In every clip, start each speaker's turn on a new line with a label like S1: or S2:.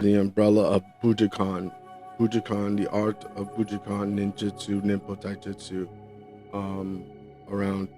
S1: the umbrella of Bujinkan. Bujinkan, the art of Bujinkan, Ninjutsu, Ninpo Taijutsu, um, around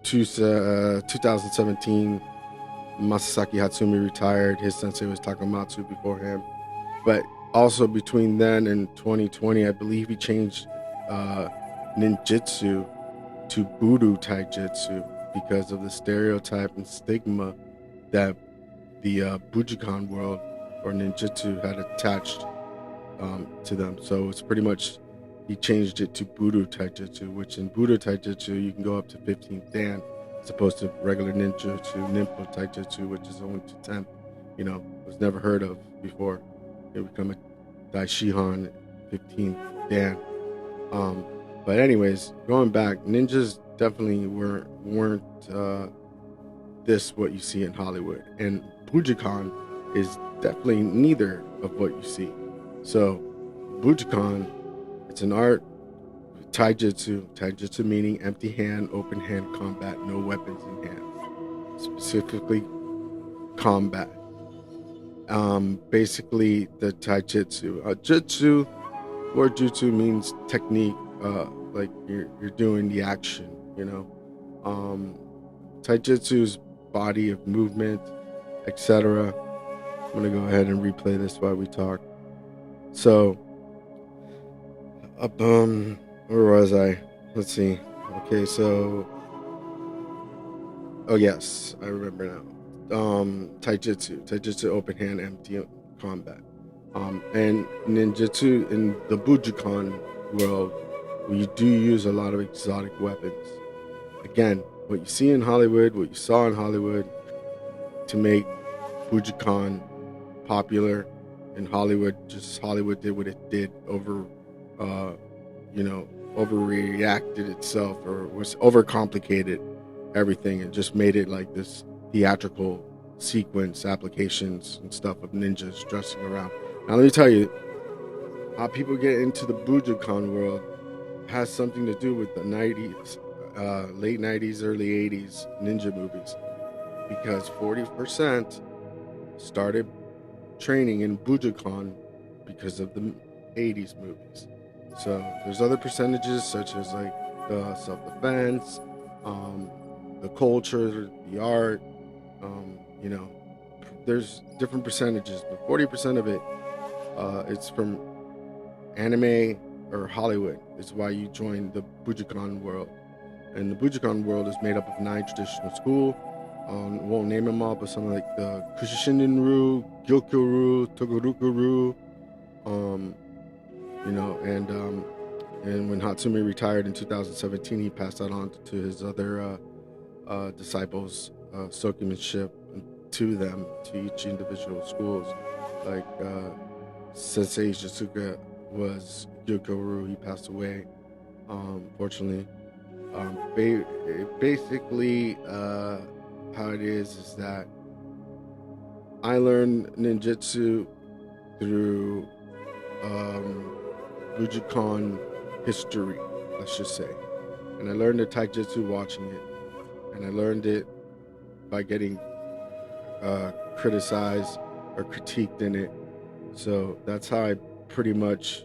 S1: 2017. Masasaki Hatsumi retired. His sensei was Takamatsu before him. But also between then and 2020, I believe he changed uh, ninjutsu to Budo Taijutsu because of the stereotype and stigma that the Bujinkan world or ninjutsu had attached to them. So it's pretty much he changed it to Budo Taijutsu, which in Budo Taijutsu you can go up to 15th Dan, as opposed to regular ninjutsu, Ninpo Taijutsu, which is only to 10th. Was never heard of before. It would become a Daishihan 15th Dan. Um, but anyways, going back, ninjas definitely weren't this what you see in Hollywood, and Bujinkan is definitely neither of what you see. So, Bujinkan, it's an art, taijutsu meaning empty hand, open hand combat, no weapons in hand, specifically combat. Basically the taijutsu. Jutsu, word jutsu means technique, like you're doing the action, Um, taijutsu's body of movement, etc. I'm gonna go ahead and replay this while we talk. So, where was I? Let's see. Okay, so, oh yes, I remember now. Taijutsu, open hand, empty combat. And ninjutsu in the Bujinkan world, we do use a lot of exotic weapons. Again, what you see in Hollywood, what you saw in Hollywood, to make Bujinkan popular in Hollywood, just Hollywood did what it did uh, overreacted itself or was overcomplicated everything and just made it like this theatrical sequence applications and stuff of ninjas dressing around. Now let me tell you, how people get into the Bujinkan world has something to do with the 90s, late 90s, early 80s ninja movies, because 40% started training in Bujinkan because of the 80s movies. So there's other percentages such as like self-defense, the culture, the art, you know, there's different percentages, but 40% of it, it's from anime or Hollywood. It's why you join the Bujinkan world. And the Bujinkan world is made up of 9 traditional schools. Won't name them all, but something like the Kushishinden-ryu, Gyokyo-ryu, Togoruku-ryu, and when Hatsumi retired in 2017, he passed that on to his other disciples, sokimanship to them, to each individual schools. Like Sensei Jisuka was Gyokyo-ryu, he passed away, fortunately. Basically, how it is that I learned ninjutsu through Bujinkan history, let's just say. And I learned the taijutsu watching it. And I learned it by getting criticized or critiqued in it. So that's how I pretty much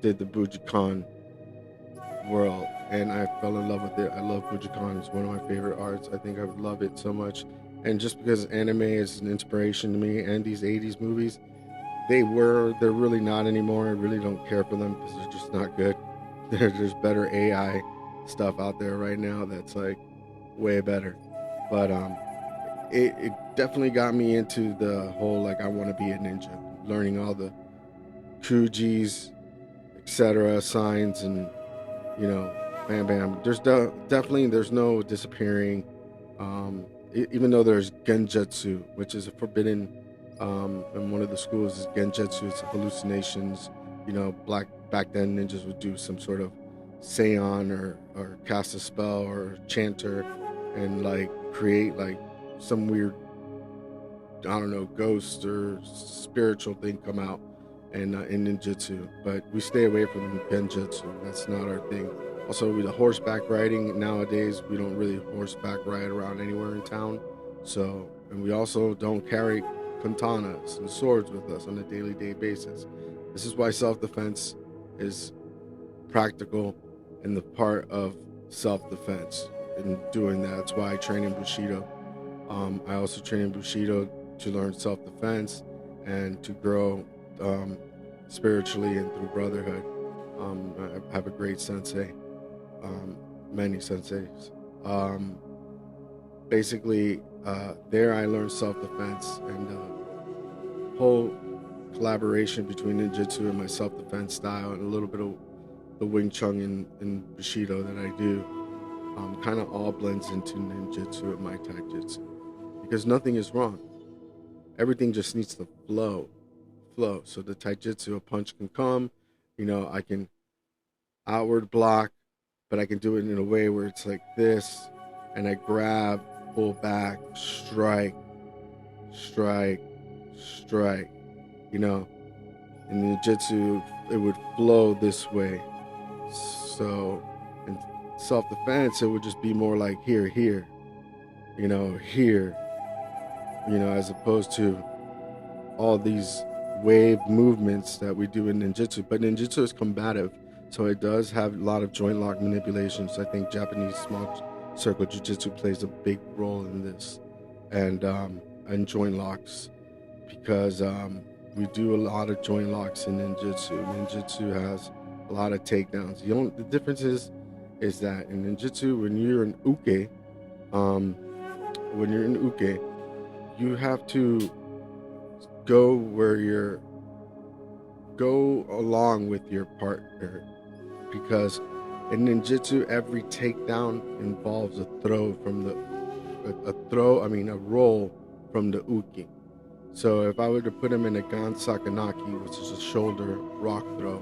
S1: did the Bujinkan world, and I fell in love with it. I love Bujinkan. It's one of my favorite arts. I think I would love it so much. And just because anime is an inspiration to me, and these 80s movies, they're really not anymore. I really don't care for them because they're just not good. There's better AI stuff out there right now that's like way better. But it definitely got me into the whole, like, I want to be a ninja, learning all the kujis, etc., signs, and bam bam. There's definitely there's no disappearing. Even though there's genjutsu, which is a forbidden, and one of the schools is genjutsu. It's hallucinations. Back then ninjas would do some sort of seance or cast a spell or chanter and like create like some weird, I don't know, ghost or spiritual thing come out and in ninjutsu. But we stay away from genjutsu. That's not our thing. Also, with the horseback riding nowadays, we don't really horseback ride around anywhere in town. So, and we also don't carry katanas and swords with us on a daily day basis. This is why self-defense is practical and the part of self-defense in doing that. That's why I train in Bushido. I also train in Bushido to learn self-defense and to grow spiritually and through brotherhood. I have a great sensei, many senseis. Basically, there I learned self-defense and whole collaboration between ninjutsu and my self-defense style and a little bit of the Wing Chun and Bushido that I do kind of all blends into ninjutsu and my taijutsu, because nothing is wrong. Everything just needs to flow. So the taijutsu, a punch can come, I can outward block, but I can do it in a way where it's like this, and I grab, pull back, strike, strike, strike. In ninjutsu, it would flow this way. So in self-defense, it would just be more like here, here, as opposed to all these wave movements that we do in ninjutsu. But ninjutsu is combative, so it does have a lot of joint lock manipulations. I think Japanese small circle jiu-jitsu plays a big role in this, and joint locks, because we do a lot of joint locks in ninjutsu. Ninjutsu has a lot of takedowns. The difference is that in ninjutsu, when you're in uke, you have to go along with your partner, because in ninjutsu, every takedown involves a roll from the uke. So if I were to put him in a gan sakanaki, which is a shoulder rock throw,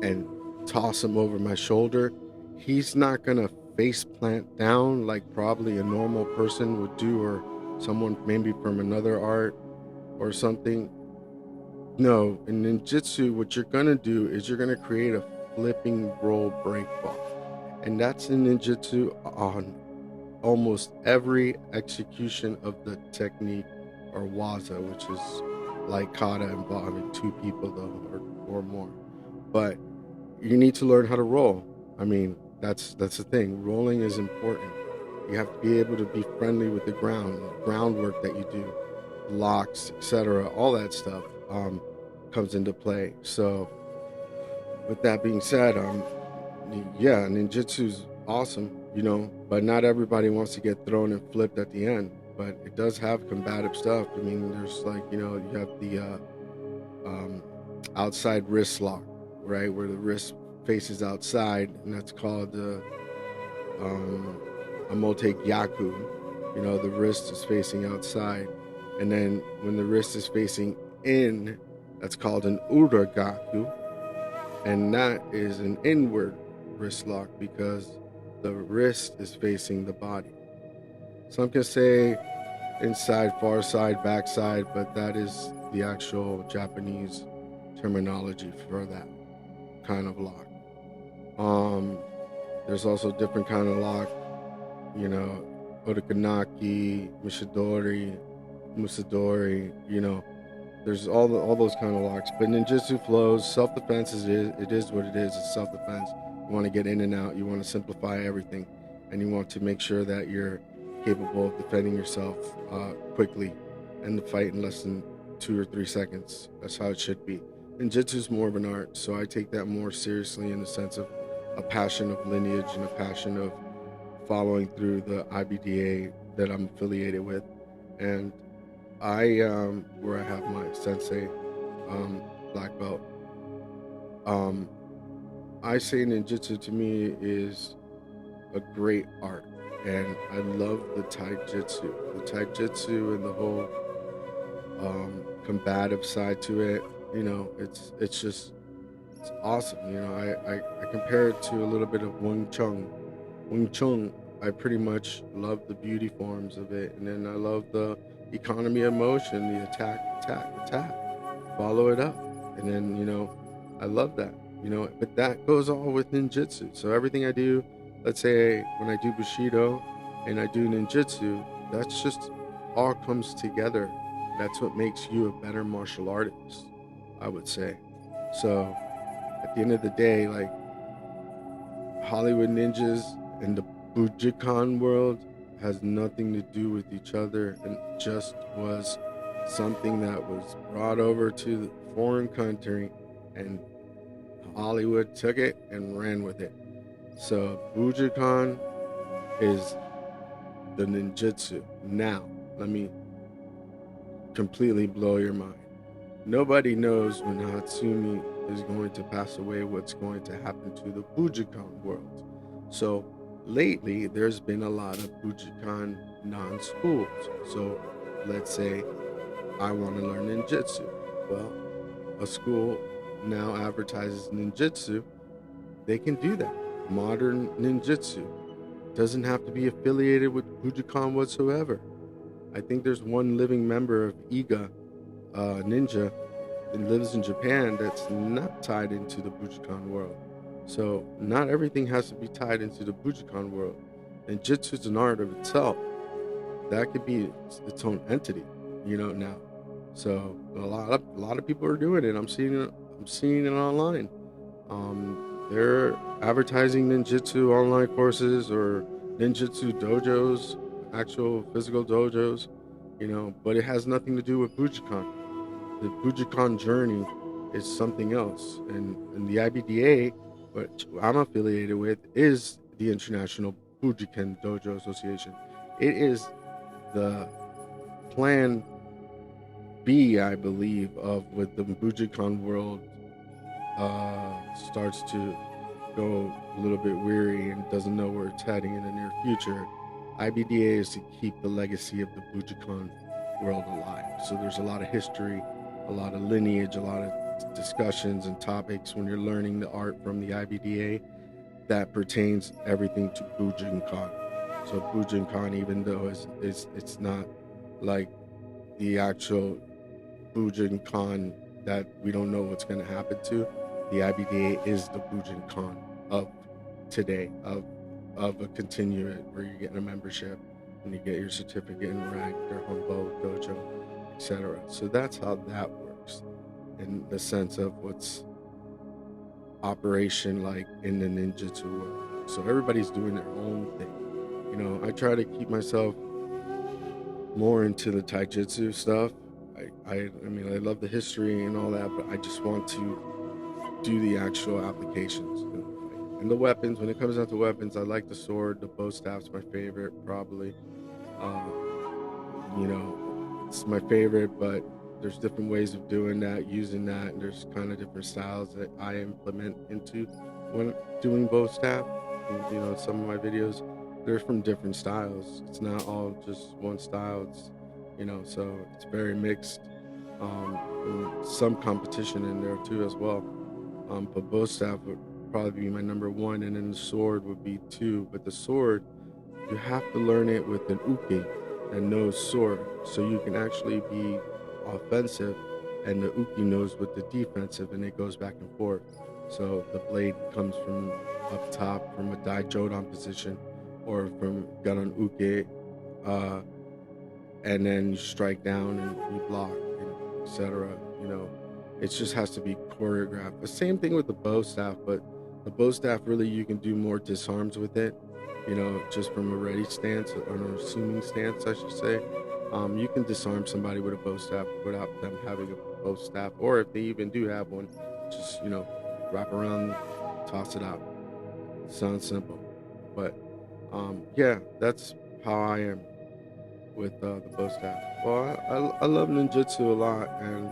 S1: and toss him over my shoulder, he's not gonna face plant down like probably a normal person would do, or someone maybe from another art or something. No, in ninjutsu, what you're gonna do is you're gonna create a flipping roll break fall, and that's in ninjutsu on almost every execution of the technique, or waza, which is like kata involving two people though, or more. But you need to learn how to roll. That's the thing. Rolling is important. You have to be able to be friendly with the groundwork that you do, locks, etc. All that stuff comes into play. So with that being said, yeah, ninjutsu's awesome, but not everybody wants to get thrown and flipped at the end. But it does have combative stuff. There's you have the outside wrist lock, right, where the wrist faces outside, and that's called the amote gyaku. The wrist is facing outside, and then when the wrist is facing in, that's called an uragaku, and that is an inward wrist lock because the wrist is facing the body. Some can say inside, far side, back side, but that is the actual Japanese terminology for that kind of lock. There's also different kind of lock, otokanaki, mishidori, musadori, there's all those kind of locks. But ninjutsu flows, self-defense it is what it is. It's self-defense. You want to get in and out. You want to simplify everything, and you want to make sure that you're capable of defending yourself quickly and the fight in less than 2 or 3 seconds. That's how it should be. Ninjutsu is more of an art, so I take that more seriously in the sense of a passion of lineage and a passion of following through the IBDA that I'm affiliated with. And where I have my sensei, black belt, I say ninjutsu to me is a great art, and I love the taijutsu and the whole combative side to it. It's awesome. I compare it to a little bit of Wing Chun. Wing Chun, I pretty much love the beauty forms of it, and then I love the economy of motion, the attack, follow it up, and then I love that. But that goes all with ninjutsu. So everything I do, let's say when I do Bushido and I do ninjutsu, that's just all comes together that's what makes you a better martial artist, I would say. So at the end of the day, like, Hollywood ninjas and the Bujinkan world has nothing to do with each other, and just was something that was brought over to the foreign country, and Hollywood took it and ran with it. So Bujinkan is the ninjutsu. Now, let me completely blow your mind. Nobody knows when Hatsumi is going to pass away, what's going to happen to the Bujinkan world. So lately, there's been a lot of Bujinkan non-schools. So let's say I want to learn ninjutsu. Well, a school now advertises ninjutsu. They can do that. Modern ninjutsu doesn't have to be affiliated with Bujinkan whatsoever. I think there's one living member of Iga Ninja and lives in Japan that's not tied into the Bujinkan world. So not everything has to be tied into the Bujinkan world. And Jitsu is an art of itself. That could be its own entity, now. So a lot of people are doing it. I'm seeing it online. They're advertising ninjutsu online courses or ninjutsu dojos, actual physical dojos, but it has nothing to do with Bujinkan. The Bujinkan journey is something else. And the IBDA, which I'm affiliated with, is the International Bujiken Dojo Association. It is the plan B, I believe, of what the Bujinkan world starts to go a little bit weary and doesn't know where it's heading in the near future. IBDA is to keep the legacy of the Bujinkan world alive. So there's a lot of history, a lot of lineage, a lot of discussions and topics when you're learning the art from the IBDA that pertains everything to Bujinkan. So Bujinkan, even though it's not like the actual Bujinkan that we don't know what's going to happen to, the IBDA is the Bujinkan of today, of a continuate where you're getting a membership and you get your certificate and rank, their Honbo dojo, etc. So that's how that works in the sense of what's operation like in the ninjutsu world. So everybody's doing their own thing. I try to keep myself more into the taijutsu stuff. I mean, I love the history and all that, but I just want to do the actual applications. And the weapons, when it comes down to weapons, I like the sword. The bow staff's my favorite, probably. Uh, it's my favorite, but there's different ways of doing that, using that, and there's kind of different styles that I implement into when doing bow staff. And, some of my videos, they're from different styles. It's not all just one style. So it's very mixed. And some competition in there too as well. But bow staff would probably be my number one, and then the sword would be two. But the sword, you have to learn it with an uke that knows sword, so you can actually be offensive, and the uke knows with the defensive, and it goes back and forth. So the blade comes from up top from a dai jodan position, or from garan uke, and then you strike down and you block, and etc. It just has to be choreographed. The same thing with the bow staff, but the bow staff, really, you can do more disarms with it. Just from a ready stance or an assuming stance, I should say. You can disarm somebody with a bow staff without them having a bow staff, or if they even do have one, just wrap around, toss it out. Sounds simple, but yeah, that's how I am with the bow staff. Well, I love ninjutsu a lot, and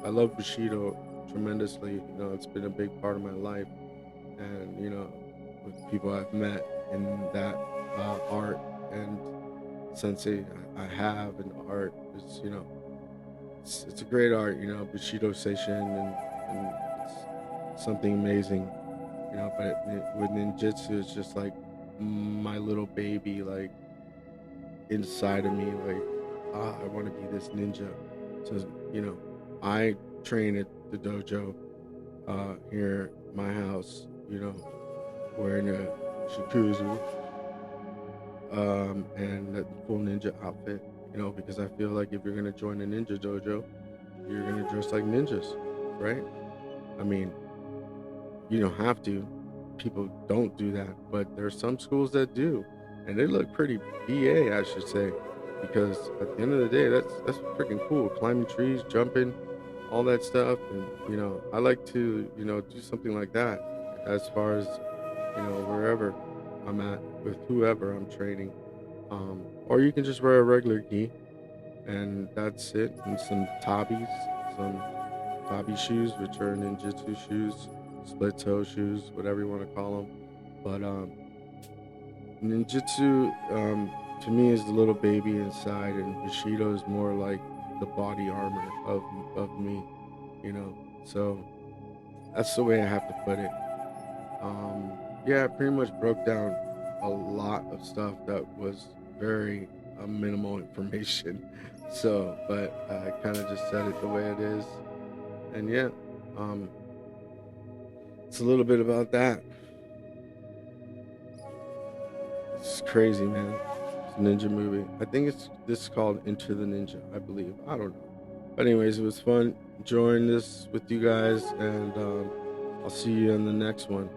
S1: I love Bushido tremendously. It's been a big part of my life, and with people I've met in that art and sensei I have in art is it's a great art. Bushido Seishin, and it's something amazing. But with ninjutsu, it's just like my little baby, like inside of me, like, I want to be this ninja. So I train at the dojo here at my house, wearing a shikuzu, and the full ninja outfit, because I feel like if you're gonna join a ninja dojo, you're gonna dress like ninjas, right? I mean, you don't have to. People don't do that, but there are some schools that do, and they look pretty BA, I should say, because at the end of the day, that's freaking cool. Climbing trees, jumping, all that stuff, and I like to do something like that as far as wherever I'm at with whoever I'm training. Or you can just wear a regular gi, and that's it, and some tabi shoes, which are ninjutsu shoes, split toe shoes, whatever you want to call them. But ninjutsu, to me, is the little baby inside, and Bushido is more like the body armor of me. So that's the way I have to put it. Yeah, I pretty much broke down a lot of stuff that was very minimal information. So, but I kind of just said it the way it is, and yeah, um, it's a little bit about that. It's crazy, man. It's a ninja movie. I think this is called Into the Ninja, I believe. I don't know. But anyways, it was fun enjoying this with you guys, and I'll see you in the next one.